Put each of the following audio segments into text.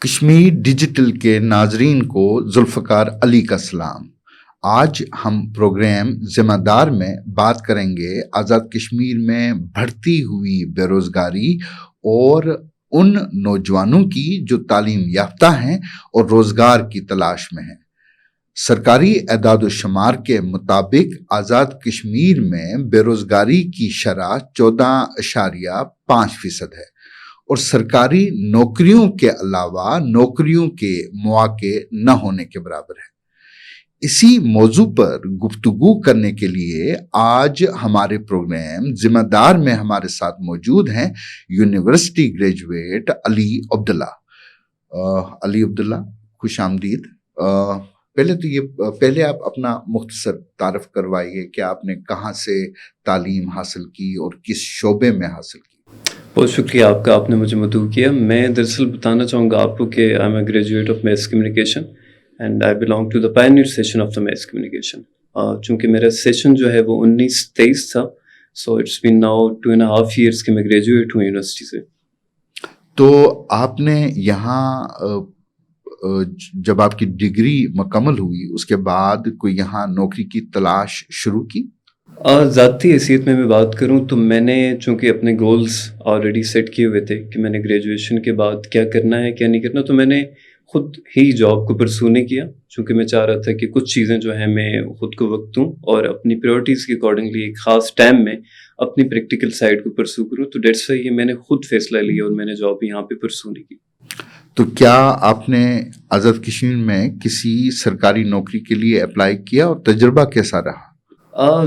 Kashmir digital کے ناظرین کو ذوالفقار علی کا سلام۔ آج ہم پروگرام ذمہ دار میں بات کریں گے آزاد کشمیر میں بڑھتی ہوئی بے روزگاری اور ان نوجوانوں کی جو تعلیم یافتہ ہیں اور روزگار کی تلاش میں ہیں۔ سرکاری اعداد و شمار کے مطابق آزاد کشمیر میں بے روزگاری کی شرح 14.5% ہے اور سرکاری نوکریوں کے علاوہ نوکریوں کے مواقع نہ ہونے کے برابر ہے۔ اسی موضوع پر گفتگو کرنے کے لیے آج ہمارے پروگرام ذمہ دار میں ہمارے ساتھ موجود ہیں یونیورسٹی گریجویٹ علی عبداللہ۔ علی عبداللہ، خوش آمدید۔ پہلے آپ اپنا مختصر تعارف کروائیے کہ آپ نے کہاں سے تعلیم حاصل کی اور کس شعبے میں حاصل کی؟ بہت شکریہ آپ کا، آپ نے مجھے مدعو کیا۔ میں دراصل بتانا چاہوں گا آپ کو کہ I am a graduate of mass communication and I belong to the pioneer session of the mass communication. چونکہ میرا سیشن جو ہے وہ 1923 تھا، so it's been now 2.5 years کہ میں گریجویٹ ہوں یونیورسٹی سے۔ تو آپ نے یہاں جب آپ کی ڈگری مکمل ہوئی اس کے بعد کوئی یہاں نوکری کی تلاش شروع کی؟ ذاتی حیثیت میں بات کروں تو میں نے چونکہ اپنے گولز آلریڈی سیٹ کیے ہوئے تھے کہ میں نے گریجویشن کے بعد کیا کرنا ہے کیا نہیں کرنا، تو میں نے خود ہی جاب کو پرسو نہیں کیا، چونکہ میں چاہ رہا تھا کہ کچھ چیزیں جو ہیں میں خود کو وقت دوں اور اپنی پریورٹیز کے اکارڈنگلی ایک خاص ٹائم میں اپنی پریکٹیکل سائڈ کو پرسو کروں، تو دیٹس وائی یہ میں نے خود فیصلہ لیا اور میں نے جاب یہاں پہ پرسو نہیں کی۔ تو کیا آپ نے آزاد کشمیر میں کسی سرکاری نوکری کے لیے اپلائی کیا اور تجربہ کیسا رہا؟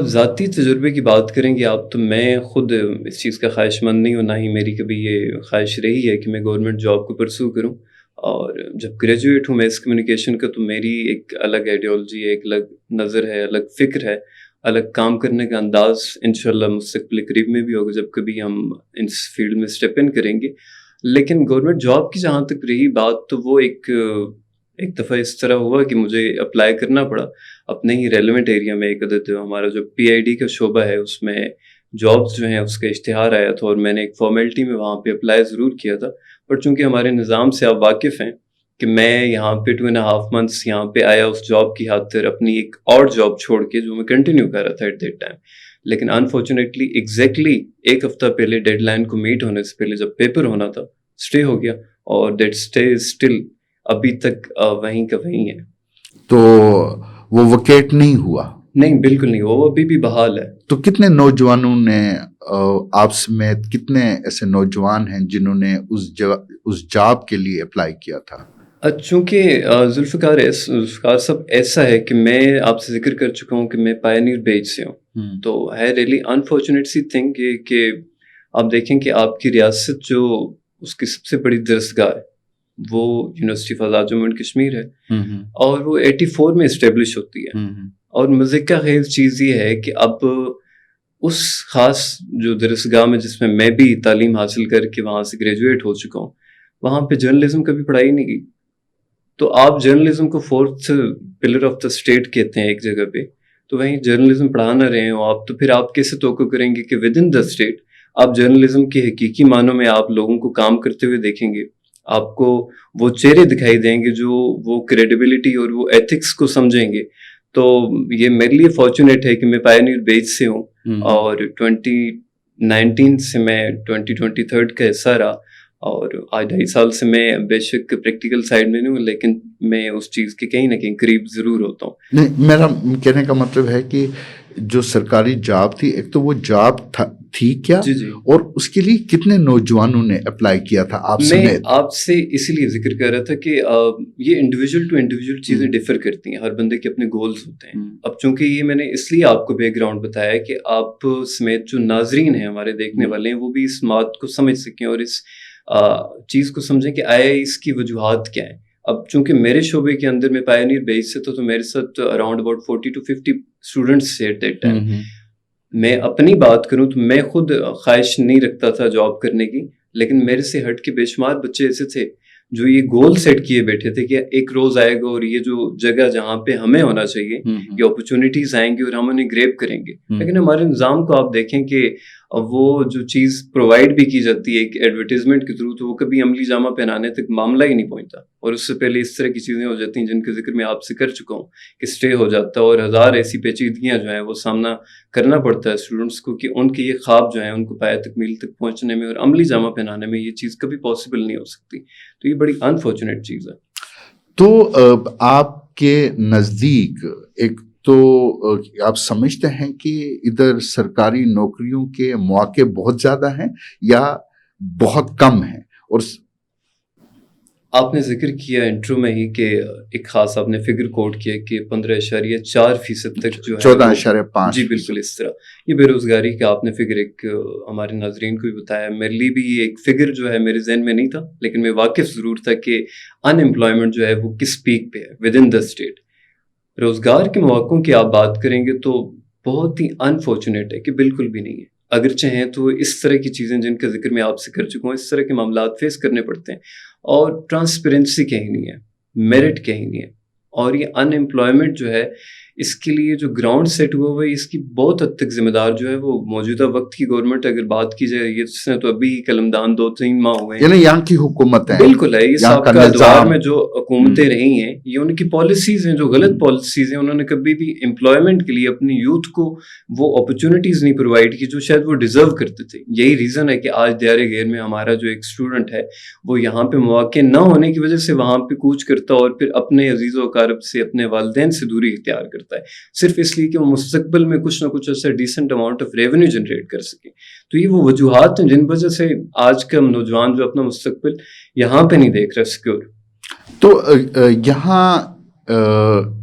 ذاتی تجربے کی بات کریں گے آپ تو میں خود اس چیز کا خواہش مند نہیں ہوں، نہ ہی میری کبھی یہ خواہش رہی ہے کہ میں گورنمنٹ جاب کو پرسو کروں۔ اور جب گریجویٹ ہوں میس کمیونیکیشن کا تو میری ایک الگ آئیڈیالوجی ہے، ایک الگ نظر ہے، الگ فکر ہے، الگ کام کرنے کا انداز انشاءاللہ مستقبل قریب میں بھی ہوگا جب کبھی ہم اس فیلڈ میں اسٹیپ ان کریں گے۔ لیکن گورنمنٹ جاب کی جہاں تک رہی بات تو وہ ایک دفعہ اس طرح ہوا کہ مجھے اپلائی کرنا پڑا اپنے ہی ریلیونٹ ایریا میں۔ ایک عدد ہمارا جو PID کا شعبہ ہے اس میں جابس جو ہیں اس کا اشتہار آیا تھا اور میں نے ایک فارمیلٹی میں وہاں پہ اپلائی ضرور کیا تھا، پر چونکہ ہمارے نظام سے آپ واقف ہیں کہ میں یہاں پہ 2.5 months یہاں پہ آیا اس جاب کی خاطر اپنی ایک اور جاب چھوڑ کے جو میں کنٹینیو کر رہا تھا ایٹ دیٹ ٹائم، لیکن انفارچونیٹلی ایگزیکٹلی ایک ہفتہ پہلے ڈیڈ لائن کو میٹ ہونے سے پہلے جب پیپر ہونا تھا اسٹے ہو گیا اور دیٹ اسٹے اسٹل ابھی تک وہیں کا وہیں ہے۔ تو وہ ویکیٹ نہیں ہوا؟ نہیں، بالکل نہیں، وہ ابھی بھی بحال ہے۔ تو کتنے نوجوانوں نے آپ سمیت کتنے ایسے نوجوان ہیں جنہوں نے اس جاب کے لیے اپلائی کیا تھا؟ چونکہ ذوالفقار صاحب ایسا ہے کہ میں آپ سے ذکر کر چکا ہوں کہ میں پائنیئر بیچ سے ہوں، تو ہے ریئلی انفارچونیٹ سی تھنگ کہ آپ دیکھیں کہ آپ کی ریاست جو اس کی سب سے بڑی درسگاہ ہے وہ university of Azad Jammu and Kashmir ہے اور وہ 84 میں اسٹیبلش ہوتی ہے۔ اور مزے کا خیز چیز یہ ہے کہ اب اس خاص جو درسگاہ میں جس میں میں بھی تعلیم حاصل کر کے وہاں سے گریجویٹ ہو چکا ہوں، وہاں پہ جرنلزم کبھی پڑھائی نہیں کی۔ تو آپ جرنلزم کو 4th pillar of the state کہتے ہیں ایک جگہ پہ، تو وہیں جرنلزم پڑھا نہ رہے ہو آپ، تو پھر آپ کیسے توقع کریں گے کہ ود ان دا اسٹیٹ آپ جرنلزم کے حقیقی معنوں میں آپ لوگوں کو کام کرتے ہوئے دیکھیں گے، آپ کو وہ چہرے دکھائی دیں گے جو وہ کریڈیبلٹی اور وہ ایتھکس کو سمجھیں گے۔ تو یہ میرے لیے فارچونیٹ ہے کہ میں پائنیئر بیچ سے ہوں اور 2019 سے میں 2023 کا حصہ رہا، اور آج 2.5 سال سے میں بے شک پریکٹیکل سائڈ میں نہیں ہوں لیکن میں اس چیز کے کہیں نہ کہیں قریب ضرور ہوتا ہوں۔ نہیں، میرا کہنے کا مطلب ہے کہ جو سرکاری جاب تھی، ایک تو وہ جاب تھی کیا، جی اور اس کے لیے کتنے نوجوانوں نے اپلائی کیا تھا آپ سے؟ میں آپ سے اسی لیے ذکر کر رہا تھا کہ یہ انڈیویجول ٹو انڈیویجول چیزیں ڈیفر کرتی ہیں، ہر بندے کے اپنے گولز ہوتے ہیں۔ اب چونکہ یہ میں نے اس لیے آپ کو بیک گراؤنڈ بتایا کہ آپ سمیت جو ناظرین ہیں ہمارے دیکھنے والے ہیں وہ بھی اس بات کو سمجھ سکیں اور اس چیز کو سمجھیں کہ آیا اس کی وجوہات کیا ہیں۔ اب چونکہ میرے شعبے کے اندر میں پائنیئر بیچ سے تو میرے ساتھ اراؤنڈ اباؤٹ 40 to 50 اسٹوڈنٹس تھے ایٹ دیٹ ٹائم۔ میں اپنی بات کروں تو میں خود خواہش نہیں رکھتا تھا جاب کرنے کی، لیکن میرے سے ہٹ کے بے شمار بچے ایسے تھے جو یہ گول سیٹ کیے بیٹھے تھے کہ ایک روز آئے گا اور یہ جو جگہ جہاں پہ ہمیں ہونا چاہیے یہ اپرچونیٹیز آئیں گی اور ہم انہیں گریب کریں گے۔ لیکن ہمارے نظام کو آپ دیکھیں کہ اب وہ جو چیز پرووائڈ بھی کی جاتی ہے ایک ایڈورٹیزمنٹ کے تھرو، تو وہ کبھی عملی جامہ پہنانے تک معاملہ ہی نہیں پہنچتا، اور اس سے پہلے اس طرح کی چیزیں ہو جاتی ہیں جن کا ذکر میں آپ سے کر چکا ہوں کہ اسٹے ہو جاتا ہے، اور ہزار ایسی پیچیدگیاں جو ہیں وہ سامنا کرنا پڑتا ہے اسٹوڈنٹس کو کہ ان کے یہ خواب جو ہیں ان کو پایہ تکمیل تک پہنچنے میں اور عملی جامہ پہنانے میں یہ چیز کبھی پاسبل نہیں ہو سکتی. تو یہ بڑی انفارچونیٹ چیز ہے. تو آپ کے نزدیک ایک تو آپ سمجھتے ہیں کہ ادھر سرکاری نوکریوں کے مواقع بہت زیادہ ہیں یا بہت کم ہیں؟ اور آپ نے ذکر کیا انٹرو میں ہی کہ ایک خاص آپ نے فگر کوٹ کیا کہ 15.4% تک جو ہے 14.5%. جی بالکل اس طرح یہ بے روزگاری کا آپ نے فگر ایک ہمارے ناظرین کو بھی بتایا. میرے لیے بھی یہ ایک فگر جو ہے میرے ذہن میں نہیں تھا، لیکن میں واقف ضرور تھا کہ ان امپلائمنٹ جو ہے وہ کس پیک پہ ہے ود ان دا اسٹیٹ. روزگار کے مواقعوں کی آپ بات کریں گے تو بہت ہی انفارچونیٹ ہے کہ بالکل بھی نہیں ہے. اگرچہ ہیں تو اس طرح کی چیزیں جن کا ذکر میں آپ سے کر چکا ہوں، اس طرح کے معاملات فیس کرنے پڑتے ہیں، اور ٹرانسپیرنسی کہیں نہیں ہے، میرٹ کہیں نہیں ہے. اور یہ ان امپلائمنٹ جو ہے اس کے لیے جو گراؤنڈ سیٹ ہوا ہوا ہے اس کی بہت حد تک ذمہ دار جو ہے وہ موجودہ وقت کی گورنمنٹ. اگر بات کی جائے یہ اس نے تو ابھی قلمدان 2-3 ماہ ہوئے ہیں، یعنی یہاں کی حکومت ہے، بالکل ہے. یہ سابقہ ادوار میں جو حکومتیں رہی ہیں یہ ان کی پالیسیز ہیں جو غلط پالیسیز ہیں. انہوں نے کبھی بھی امپلائمنٹ کے لیے اپنی یوتھ کو وہ اپرچونیٹیز نہیں پرووائڈ کی جو شاید وہ ڈیزرو کرتے تھے. یہی ریزن ہے کہ آج دیار غیر میں ہمارا جو ایک اسٹوڈنٹ ہے وہ یہاں پہ مواقع نہ ہونے کی وجہ سے وہاں پہ کوچ کرتا ہے اور پھر اپنے عزیز و اقارب سے، اپنے والدین سے دوری اختیار کرتا ہے، صرف اس لیے کہ وہ مستقبل میں کچھ نہ کچھ ایسا decent amount of revenue generate کر سکے. تو یہ وہ وجوہات ہیں جن وجہ سے آج کا نوجوان جو اپنا مستقبل یہاں پہ نہیں دیکھ رہا سیکور. تو یہاں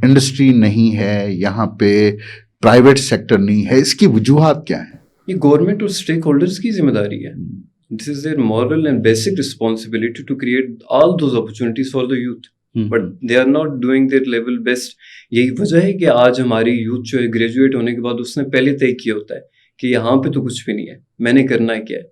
انڈسٹری نہیں ہے، یہاں پہ پرائیویٹ سیکٹر نہیں ہے، اس کی وجوہات کیا ہیں؟ یہ گورنمنٹ اور اسٹیک ہولڈرز کی ذمہ داری ہے. This is their moral and basic responsibility to create all those opportunities for the youth. But they are not doing their level best. یہی وجہ ہے کہ آج ہماری یوتھ جو ہے گریجویٹ ہونے کے بعد اس نے پہلے طے کیا ہوتا ہے کہ یہاں پہ تو کچھ بھی نہیں ہے، میں نے کرنا کیا ہے.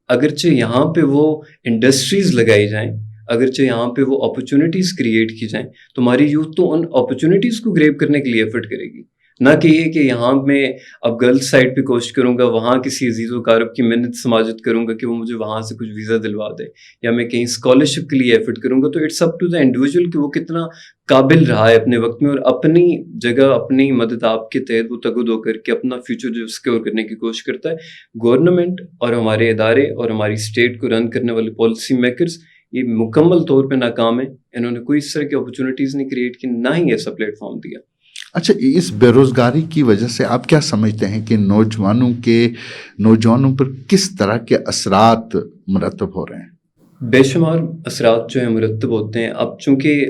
اگرچہ یہاں پہ وہ انڈسٹریز لگائی جائیں، اگرچہ یہاں پہ وہ اپرچونیٹیز کریٹ کی جائیں، تو ہماری یوتھ تو ان اپرچونیٹیز کو گریب کرنے کے لیے ایفرٹ کرے گی، نہ کہ یہ کہ یہاں میں اب غلط سائڈ پہ کوشش کروں گا، وہاں کسی عزیز و اقارب کی محنت سماجت کروں گا کہ وہ مجھے وہاں سے کچھ ویزا دلوا دے، یا میں کہیں اسکالرشپ کے لیے ایفرٹ کروں گا. تو it's up to the individual کہ وہ کتنا قابل رہا ہے اپنے وقت میں اور اپنی جگہ اپنی مدد آپ کے تحت وہ تگد ہو کر کے اپنا فیوچر جو سکیور کرنے کی کوشش کرتا ہے. گورنمنٹ اور ہمارے ادارے اور ہماری اسٹیٹ کو رن کرنے والے پالیسی میکرز یہ مکمل طور پہ ناکام ہیں. انہوں نے کوئی اس طرح کی اپرچونیٹیز نہیں کریٹ کی، نہ ہی ایسا پلیٹ فارم دیا. اچھا، اس بے روزگاری کی وجہ سے آپ کیا سمجھتے ہیں کہ نوجوانوں پر کس طرح کے اثرات مرتب ہو رہے ہیں؟ بے شمار اثرات جو ہیں مرتب ہوتے ہیں. اب چونکہ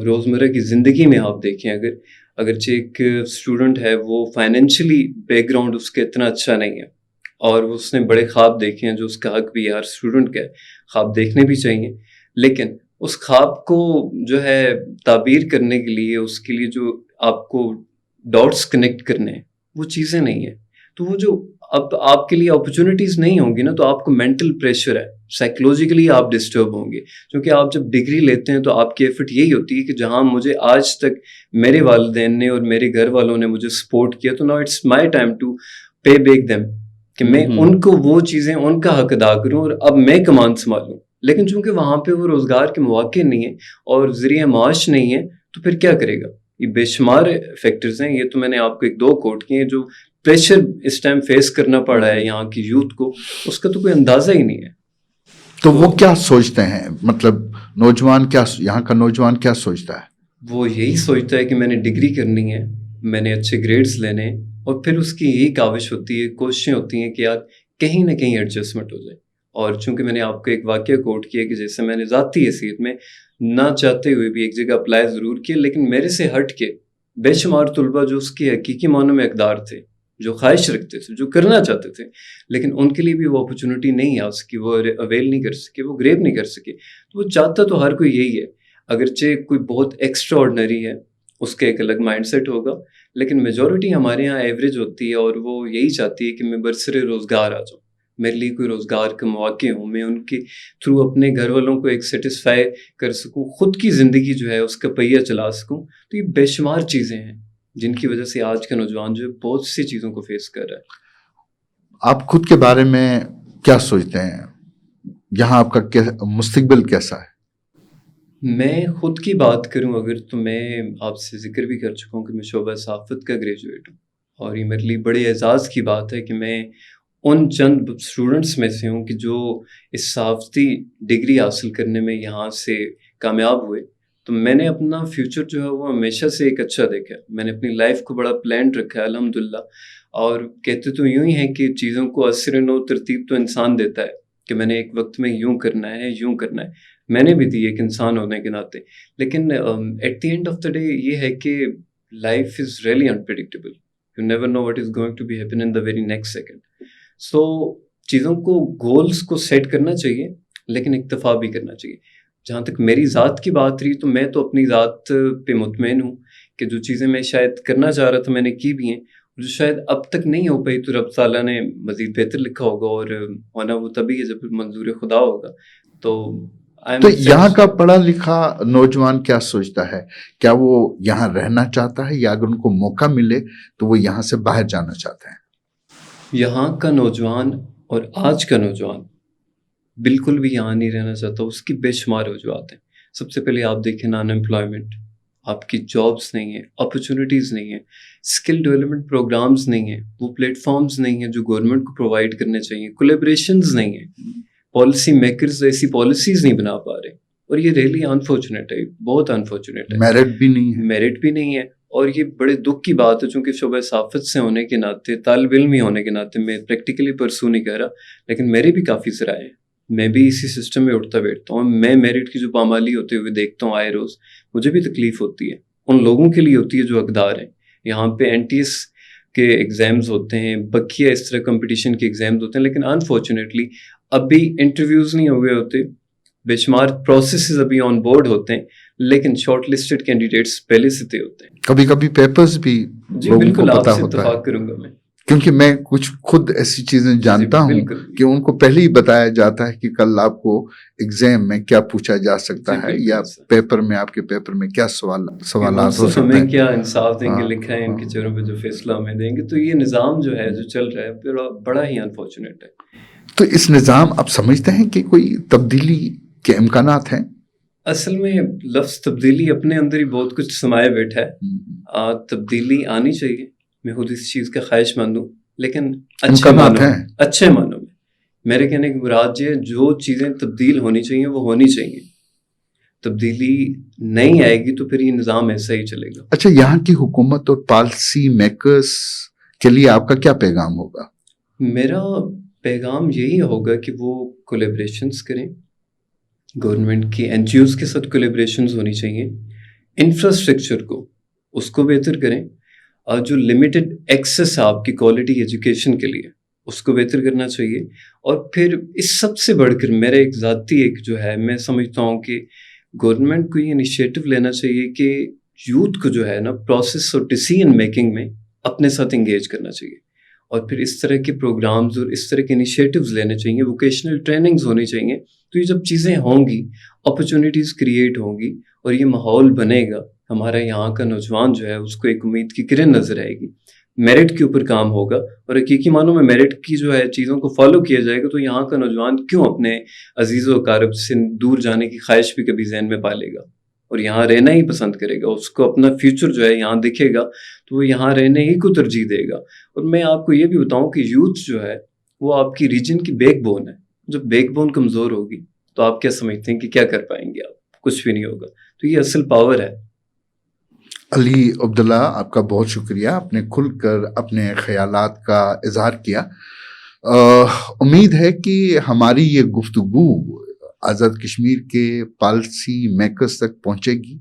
روزمرہ کی زندگی میں آپ دیکھیں، اگرچہ ایک اسٹوڈنٹ ہے وہ فائنینشلی بیک گراؤنڈ اس کا اتنا اچھا نہیں ہے اور اس نے بڑے خواب دیکھے ہیں جو اس کا حق بھی ہے، ہر اسٹوڈنٹ کا ہے، خواب دیکھنے بھی چاہیے، لیکن اس خواب کو جو ہے تعبیر کرنے کے لیے، اس کے لیے جو آپ کو ڈاٹس کنیکٹ کرنے ہیں وہ چیزیں نہیں ہیں. تو وہ جو اب آپ کے لیے اپرچونیٹیز نہیں ہوں گی نا، تو آپ کو مینٹل پریشر ہے، سائیکولوجیکلی آپ ڈسٹرب ہوں گے. کیونکہ آپ جب ڈگری لیتے ہیں تو آپ کی ایفرٹ یہی ہوتی ہے کہ جہاں مجھے آج تک میرے والدین نے اور میرے گھر والوں نے مجھے سپورٹ کیا، تو now it's my time to pay back them, کہ میں ان کو وہ چیزیں ان کا حق ادا کروں اور اب میں کمان سنبھالوں. لیکن چونکہ وہاں پہ وہ روزگار کے مواقع نہیں ہیں اور ذریعہ معاش نہیں ہے، تو پھر کیا کرے گا؟ یہ بے شمار فیکٹرز ہیں. یہ تو میں نے آپ کو 1-2 کوٹ کیے ہیں جو پریشر اس ٹائم فیس کرنا پڑ رہا ہے یہاں کی یوتھ کو، اس کا تو کوئی اندازہ ہی نہیں ہے. تو وہ کیا سوچتے ہیں، مطلب یہاں کا نوجوان کیا سوچتا ہے؟ وہ یہی سوچتا ہے کہ میں نے ڈگری کرنی ہے، میں نے اچھے گریڈز لینے، اور پھر اس کی یہی کاوش ہوتی ہے، کوششیں ہوتی ہیں کہ یار کہیں نہ کہیں ایڈجسٹمنٹ ہو جائے. اور چونکہ میں نے آپ کو ایک واقعہ کوٹ کیا کہ جیسے میں نے ذاتی حیثیت میں نہ چاہتے ہوئے بھی ایک جگہ اپلائی ضرور کیا، لیکن میرے سے ہٹ کے بے شمار طلبہ جو اس کے حقیقی معنوں میں اقدار تھے، جو خواہش رکھتے تھے، جو کرنا چاہتے تھے، لیکن ان کے لیے بھی وہ اپرچونیٹی نہیں آ سکی، وہ اویل نہیں کر سکے، وہ گریب نہیں کر سکے. تو وہ چاہتا تو ہر کوئی یہی ہے، اگرچہ کوئی بہت ایکسٹرا آرڈنری ہے اس کا ایک الگ مائنڈ سیٹ ہوگا، لیکن میجورٹی ہمارے یہاں ایوریج ہوتی ہے اور وہ یہی چاہتی ہے کہ میں برسر روزگار آ جاؤں، میرے لیے کوئی روزگار کے مواقع ہوں، میں ان کے تھرو اپنے گھر والوں کو ایک سیٹسفائی کر سکوں، خود کی زندگی جو ہے اس کا پہیہ چلا سکوں. تو یہ بے شمار چیزیں ہیں جن کی وجہ سے آج کا نوجوان جو ہے بہت سی چیزوں کو فیس کر رہا ہے. آپ خود کے بارے میں کیا سوچتے ہیں؟ یہاں آپ کا مستقبل کیسا ہے؟ میں خود کی بات کروں اگر تو میں آپ سے ذکر بھی کر چکا ہوں کہ میں شعبہ صحافت کا گریجویٹ ہوں، اور یہ میرے لیے بڑے اعزاز کی بات ہے کہ میں ان چند اسٹوڈنٹس میں سے ہوں کہ جو اس صحافتی ڈگری حاصل کرنے میں یہاں سے کامیاب ہوئے. تو میں نے اپنا فیوچر جو ہے وہ ہمیشہ سے ایک اچھا دیکھا ہے. میں نے اپنی لائف کو بڑا پلانڈ رکھا ہے الحمدللہ. اور کہتے تو یوں ہی ہیں کہ چیزوں کو اثر نو ترتیب تو انسان دیتا ہے کہ میں نے ایک وقت میں یوں کرنا ہے یوں کرنا ہے. میں نے بھی دی ایک انسان ہونے کے ناطے. لیکن at the end of the day یہ ہے کہ life is really unpredictable. You never know what is going to be happen in the very next second. So چیزوں کو گولز کو سیٹ کرنا چاہیے لیکن اکتفا بھی کرنا چاہیے. جہاں تک میری ذات کی بات رہی تو میں تو اپنی ذات پہ مطمئن ہوں کہ جو چیزیں میں شاید کرنا چاہ رہا تھا میں نے کی بھی ہیں، جو شاید اب تک نہیں ہو پائی تو رب تعالیٰ نے مزید بہتر لکھا ہوگا، اور ہونا وہ تبھی ہے جب منظور خدا ہوگا. تو یہاں کا پڑھا لکھا نوجوان کیا سوچتا ہے؟ کیا وہ یہاں رہنا چاہتا ہے یا اگر ان کو موقع ملے تو وہ یہاں سے باہر جانا چاہتے ہیں؟ یہاں کا نوجوان اور آج کا نوجوان بالکل بھی یہاں نہیں رہنا چاہتا. اس کی بے شمار وجوہات ہیں. سب سے پہلے آپ دیکھیں ان امپلائمنٹ، آپ کی جابس نہیں ہیں، اپرچونیٹیز نہیں ہیں، اسکل ڈیولپمنٹ پروگرامز نہیں ہیں، وہ پلیٹ فارمز نہیں ہیں جو گورنمنٹ کو پرووائڈ کرنے چاہیے، کولیبریشنز نہیں ہیں، پالیسی میکرز ایسی پالیسیز نہیں بنا پا رہے. اور یہ ریئلی انفارچونیٹ ہے، بہت انفارچونیٹ ہے. میرٹ بھی نہیں ہے، میرٹ بھی نہیں ہے. اور یہ بڑے دکھ کی بات ہے چونکہ شعبہ صحافت سے ہونے کے ناطے، طالب علم ہی ہونے کے ناطے، میں پریکٹیکلی پرسو نہیں کہہ رہا لیکن میرے بھی کافی ذرائع ہیں. میں بھی اسی سسٹم میں اٹھتا بیٹھتا ہوں. میں میرٹ کی جو پامالی ہوتے ہوئے دیکھتا ہوں آئے روز، مجھے بھی تکلیف ہوتی ہے. ان لوگوں کے لیے ہوتی ہے جو حقدار ہیں. یہاں پہ NTS کے ایگزامز ہوتے ہیں، بقیہ اس طرح کمپٹیشن کے ایگزامز ہوتے ہیں، لیکن انفارچونیٹلی ابھی انٹرویوز نہیں ہوئے ہوتے. بے شمار پروسیسز ابھی آن بورڈ ہوتے ہیں لیکن شارٹ لسٹڈ کینڈیڈیٹس پہلے سے طے ہوتے ہیں. کبھی کبھی پیپرز بھی جی لوگوں بالکل کو آپ پتہ سے ہوتا ہے، اتفاق کروں گا میں، کیونکہ میں کچھ خود ایسی چیزیں جانتا ہوں بالکل. کہ ان کو پہلے ہی بتایا جاتا ہے کہ کل آپ کو ایگزام میں کیا پوچھا جا سکتا ہے یا پیپر میں آپ کے پیپر میں کیا سوالات ہو سکتے ہمیں ہیں. کیا انصاف دیں گے لکھا ہے ان کے چہروں پہ جو فیصلہ ہمیں دیں گے. تو یہ نظام جو ہے جو چل رہا ہے بڑا ہی انفارچونیٹ ہے. تو اس نظام آپ سمجھتے ہیں کہ کوئی تبدیلی کے امکانات ہیں؟ اصل میں لفظ تبدیلی اپنے اندر ہی بہت کچھ سمائے بیٹھا ہے. تبدیلی آنی چاہیے، میں خود اس چیز کا خواہش مند ہوں، لیکن اچھے معنوں میں. میرے کہنے کی مراد یہ جو چیزیں تبدیل ہونی چاہیے وہ ہونی چاہیے. تبدیلی نہیں آئے گی تو پھر یہ نظام ایسا ہی چلے گا. اچھا، یہاں کی حکومت اور پالیسی میکرز کے لیے آپ کا کیا پیغام ہوگا؟ میرا پیغام یہی ہوگا کہ وہ کولیبریشنز کریں. گورنمنٹ کی NGOs کے ساتھ کولیبریشنز ہونی چاہیے. انفراسٹرکچر کو اس کو بہتر کریں، اور جو لمیٹڈ ایکسیس ہے آپ کی کوالٹی ایجوکیشن کے لیے اس کو بہتر کرنا چاہیے. اور پھر اس سب سے بڑھ کر میرا ایک ذاتی ایک جو ہے میں سمجھتا ہوں کہ گورنمنٹ کو یہ انیشیٹو لینا چاہیے کہ یوتھ کو جو ہے نا پروسیس اور ڈیسیژن میکنگ میں اپنے ساتھ انگیج کرنا چاہیے. اور پھر اس طرح کے پروگرامز اور اس طرح کے انیشیٹوز لینے چاہیے، ووکیشنل ٹریننگز ہونی چاہیے. تو یہ جب چیزیں ہوں گی، اپرچونیٹیز کریٹ ہوں گی اور یہ ماحول بنے گا، ہمارا یہاں کا نوجوان جو ہے اس کو ایک امید کی کرن نظر آئے گی. میرٹ کے اوپر کام ہوگا اور حقیقی معنوں میں میرٹ کی جو ہے چیزوں کو فالو کیا جائے گا تو یہاں کا نوجوان کیوں اپنے عزیز و اقارب سے دور جانے کی خواہش بھی کبھی ذہن میں پالے گا اور یہاں رہنا ہی پسند کرے گا. اس کو اپنا فیوچر جو ہے یہاں دکھے گا تو وہ یہاں رہنے ہی کو ترجیح دے گا. اور میں آپ کو یہ بھی بتاؤں کہ یوتھ جو ہے وہ آپ کی ریجن کی بیک بون ہے. جب بیک بون کمزور ہوگی تو آپ کیا سمجھتے ہیں کہ کیا کر پائیں گے؟ آپ کچھ بھی نہیں ہوگا. تو یہ اصل پاور ہے. علی عبداللہ، آپ کا بہت شکریہ، آپ نے کھل کر اپنے خیالات کا اظہار کیا. امید ہے کہ ہماری یہ گفتگو آزاد کشمیر کے پالیسی میکرز تک پہنچے گی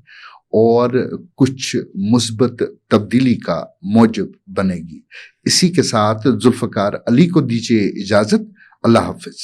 اور کچھ مثبت تبدیلی کا موجب بنے گی. اسی کے ساتھ ذوالفقار علی کو دیجیے اجازت. اللہ حافظ.